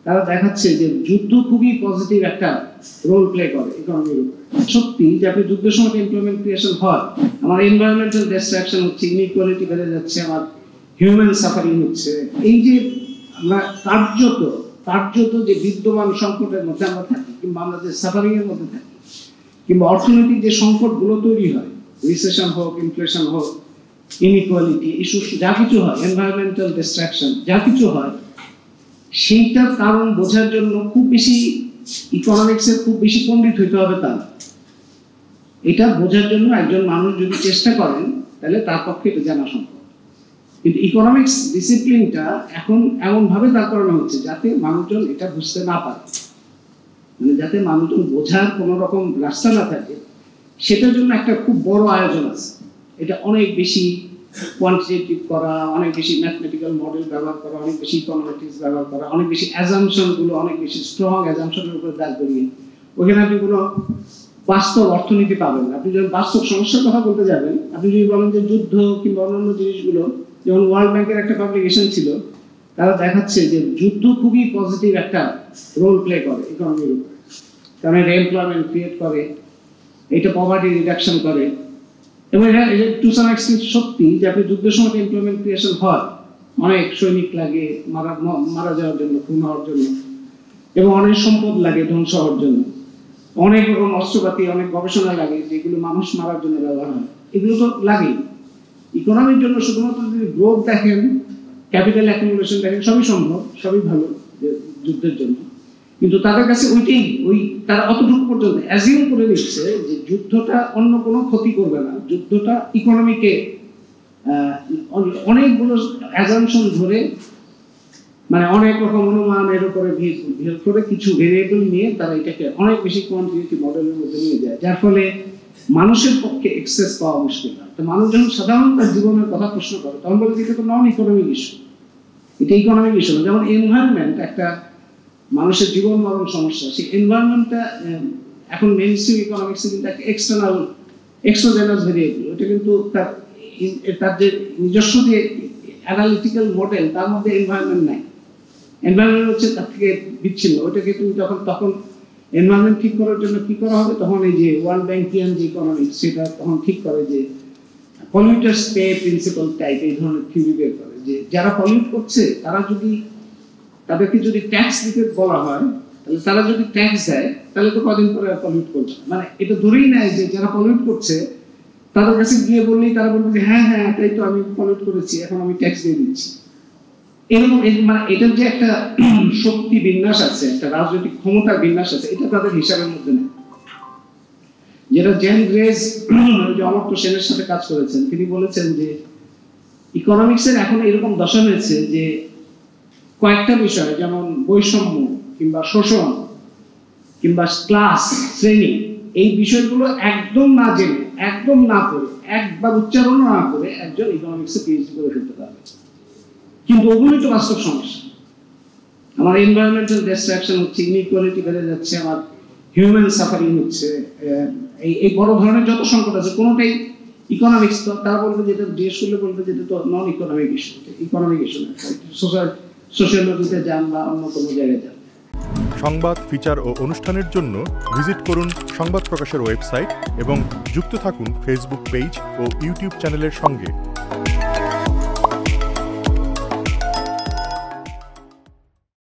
তারা দেখাচ্ছে যে যুদ্ধ খুবই পজিটিভ একটা রোল প্লে করে ইকোনমির উপরে। সত্যি যে আপনি যুদ্ধের সময় এমপ্লয়মেন্ট ক্রিয়েশন হয়, আমার এনভায়রনমেন্টাল ডিস্ট্রাকশন হচ্ছে, ইনইকুয়ালিটি বেড়ে যাচ্ছে, আমার হিউম্যান সাফারিং হচ্ছে। এই যে আমরা কার্যত যে বিদ্যমান সংকটের মধ্যে আমরা থাকি, কিংবা আমরা যে সাফারিং এর মধ্যে থাকি, কিংবা অর্থনৈতিক যে সংকটগুলো তৈরি হয়, রিসেশন হোক, ইনফ্লেশন হোক, ইনইকুয়ালিটি ইস্যু, যা কিছু হয়, এনভায়রনমেন্টাল ডিস্ট্রাকশন যা কিছু হয়, সেইটার কারণ বোঝার জন্য খুব বেশি ইকোনমিক্সের খুব বেশি পণ্ডিত হইতে হবে তা না। এটা বোঝার জন্য একজন মানুষ যদি চেষ্টা করেন তাহলে তার পক্ষে এটা জানা সম্ভব। কিন্তু ইকোনমিক্স ডিসিপ্লিনটা এখন এমন ভাবে দাঁড় করানো হচ্ছে যাতে মানুষজন এটা বুঝতে না পারে, মানে যাতে মানুষজন বোঝার কোন রকম রাস্তা না থাকে। সেটার জন্য একটা খুব বড় আয়োজন আছে। এটা অনেক বেশি কোয়ান্টিটেটিভ করা, অনেক বেশি ম্যাথমেটিক্যাল মডেল ব্যবহার করা, অনেক বেশি ইকোনমেটিক্স ব্যবহার করা, অনেক বেশি অ্যাজাম্পশন গুলো অনেক বেশি স্ট্রং অ্যাজাম্পশনের উপরে দাঁড় করিয়ে ওখানে আপনি কোনো বাস্তব অর্থনীতি পাবেন। আপনি যখন বাস্তব সমস্যার কথা বলতে যাবেন, আপনি যদি বলেন যে যুদ্ধ কিংবা অন্যান্য জিনিসগুলো, যেমন ওয়ার্ল্ড ব্যাংকের একটা পাবলিকেশন ছিল, তারা দেখাচ্ছে যে যুদ্ধ খুবই পজিটিভ একটা রোল প্লে করে ইকোনমির উপরে। কারণ এটা এমপ্লয়মেন্ট ক্রিয়েট করে, এটা পভার্টি রিডাকশন করে, এবং এটা টু সাম এক্সটেন্ট সত্যি যে আপনি যুদ্ধের সময় এমপ্লয়মেন্ট ক্রিয়েশন হয়, অনেক সৈনিক লাগে মারা যাওয়ার জন্য, খুন হওয়ার জন্য, এবং অনেক সম্পদ লাগে ধ্বংস হওয়ার জন্য, অনেক রকম অস্ত্রপাতি, অনেক গবেষণা লাগে যেগুলো মানুষ মারার জন্য ব্যবহার হয়। এগুলো তো লাগেই। ইকোনমির জন্য শুধুমাত্র যদি গ্রোথ দেখেন, ক্যাপিটাল অ্যাকুমুলেশন দেখেন, সবই সম্ভব, সবই ভালো যুদ্ধের জন্য। কিন্তু তাদের কাছে তারা অতটুকু পর্যন্ত অ্যাজিউম করে নিচ্ছে যে যুদ্ধটা অন্য কোনো ক্ষতি করবে না, যুদ্ধটা ইকোনমিকে অনেকগুলো অ্যাজাম্পশন ধরে, মানে অনেক রকম অনুমানের উপরে ভিত্তি করে কিছু ভেরিয়েবল নিয়ে তারা এটাকে অনেক বেশি কোয়ান্টিটেটিভ মডেলের মধ্যে নিয়ে যায়, যার ফলে মানুষের পক্ষে এক্সেস পাওয়া মুশকিল হয়। তো মানুষ যখন সাধারণত তার জীবনের কথা প্রশ্ন করে, তখন বলে এটা তো নন ইকোনমিক ইস্যু, এটা ইকোনমিক ইস্যু না। যেমন এনভায়রনমেন্ট একটা মানুষের জীবন মরণ সমস্যা, সেই এনভায়রনমেন্টটা এখন মেইনস্ট্রিম ইকোনমিক্সে কিন্তু একটা এক্সোজেনাস ভেরিয়েবল। এটা কিন্তু তার যে নিজস্ব যে অ্যানালিটিক্যাল মডেল, তার মধ্যে এনভায়রনমেন্ট নাই। এনভায়রনমেন্ট হচ্ছে তার থেকে বিচ্ছিন্ন। ওইটাকে তুমি তখন এনভায়রনমেন্ট ঠিক করার জন্য কি করা হবে, তখন এই যে ওয়ার্ল্ড ব্যাংকিয়ান যে ইকোনমিক্স, সেটা তখন ঠিক করে যে পলিউটার্স পে প্রিন্সিপাল টাইপ, এই ধরনের থিওরি বের করে যে যারা পলিউট করছে তাদেরকে যদি ট্যাক্স দিতে বলা হয়, তাহলে তারা যদি ট্যাক্স দেয় তাহলে তো কদিন পরে পলিউট করছে। মানে এটা ধরেই নেয় যে যারা পলিউট করছে তাদের কাছে গিয়ে বললেই তারা বলবে যে হ্যাঁ হ্যাঁ এটাই তো আমি পলিউট করেছি, এখন আমি ট্যাক্স দিয়ে দিচ্ছি। এরকম মানে এটার যে একটা শক্তি বিন্যাস আছে, একটা রাজনৈতিক ক্ষমতার বিন্যাস আছে, এটা তাদের হিসাবের মধ্যে নেই। যেটা জেন গ্রেজ যে অমর্ত্য সেনের সাথে কাজ করেছেন, তিনি বলেছেন যে ইকোনমিক্সের এখন এরকম দশা হয়েছে যে কয়েকটা বিষয়, যেমন বৈষম্য কিংবা শোষণ কিংবা ক্লাস শ্রেণী, এই বিষয়গুলো একদম না জেনে, একদম না করে, একবার উচ্চারণ না করে একজন ইকোনমিক্সে পিএইচডি করে ফেলতে পারবে। কিন্তু ওগুলোই তো বাস্তব সমস্যা। আমার এনভায়রনমেন্টাল ডিস্ট্রাকশন হচ্ছে, ইনইকুয়ালিটি বেড়ে যাচ্ছে, আমার হিউম্যান সাফারিং হচ্ছে, এই বড় ধরনের যত সংকট আছে কোনোটাই ইকোনমিক্স, তো তারা বলবে যেটা জিজ্ঞেস করলে বলবে যেটা তো non economic issue, economic issue না, সোশ্যাল মিডিয়াতে যান বা অন্য কোনো জায়গায় যান। সংবাদ, ফিচার ও অনুষ্ঠানের জন্য ভিজিট করুন সংবাদ প্রকাশের ওয়েবসাইট এবং যুক্ত থাকুন ফেসবুক পেজ ও ইউটিউব চ্যানেলের সঙ্গে।